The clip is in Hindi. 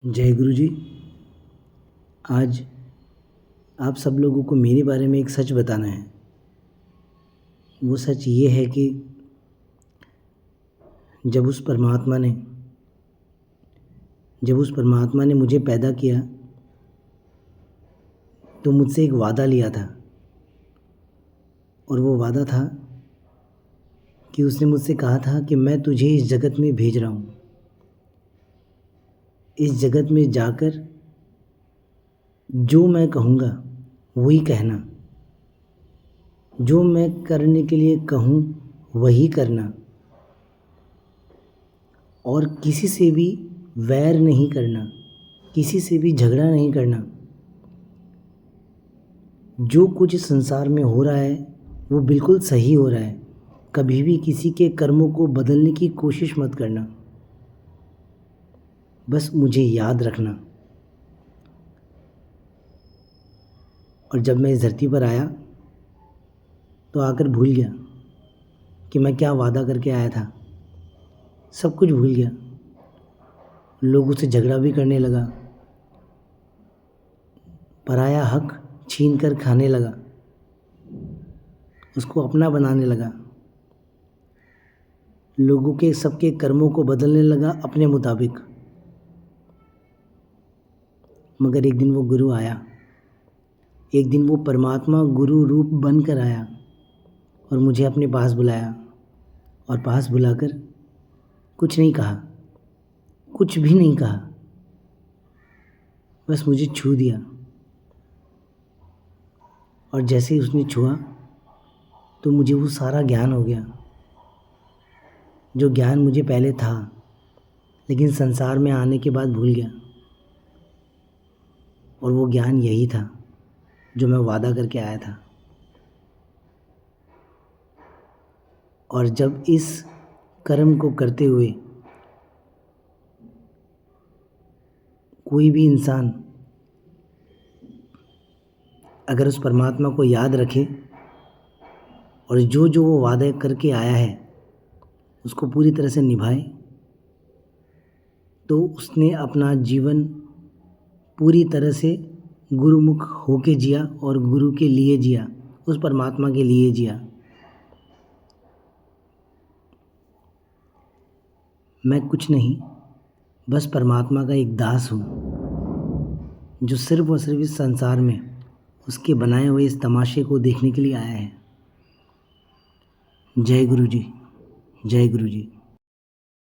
जय गुरु जी। आज आप सब लोगों को मेरे बारे में एक सच बताना है। वो सच ये है कि जब उस परमात्मा ने मुझे पैदा किया तो मुझसे एक वादा लिया था, और वो वादा था कि उसने मुझसे कहा था कि मैं तुझे इस जगत में भेज रहा हूँ। इस जगत में जाकर जो मैं कहूँगा वही कहना, जो मैं करने के लिए कहूँ वही करना, और किसी से भी वैर नहीं करना, किसी से भी झगड़ा नहीं करना। जो कुछ संसार में हो रहा है वो बिल्कुल सही हो रहा है। कभी भी किसी के कर्मों को बदलने की कोशिश मत करना। बस मुझे याद रखना। और जब मैं इस धरती पर आया तो आकर भूल गया कि मैं क्या वादा करके आया था। सब कुछ भूल गया। लोगों से झगड़ा भी करने लगा, पराया हक छीन कर खाने लगा, उसको अपना बनाने लगा, लोगों के सबके कर्मों को बदलने लगा अपने मुताबिक। मगर एक दिन वो गुरु आया, एक दिन वो परमात्मा गुरु रूप बनकर आया और मुझे अपने पास बुलाया, और पास बुलाकर कुछ नहीं कहा, कुछ भी नहीं कहा, बस मुझे छू दिया। और जैसे ही उसने छुआ तो मुझे वो सारा ज्ञान हो गया, जो ज्ञान मुझे पहले था लेकिन संसार में आने के बाद भूल गया। और वो ज्ञान यही था जो मैं वादा करके आया था। और जब इस कर्म को करते हुए कोई भी इंसान अगर उस परमात्मा को याद रखे और जो जो वो वादा करके आया है उसको पूरी तरह से निभाए, तो उसने अपना जीवन पूरी तरह से गुरुमुख होके जिया और गुरु के लिए जिया, उस परमात्मा के लिए जिया। मैं कुछ नहीं, बस परमात्मा का एक दास हूँ जो सिर्फ और सिर्फ इस संसार में उसके बनाए हुए इस तमाशे को देखने के लिए आया है। जय गुरु जी, जय गुरु जी।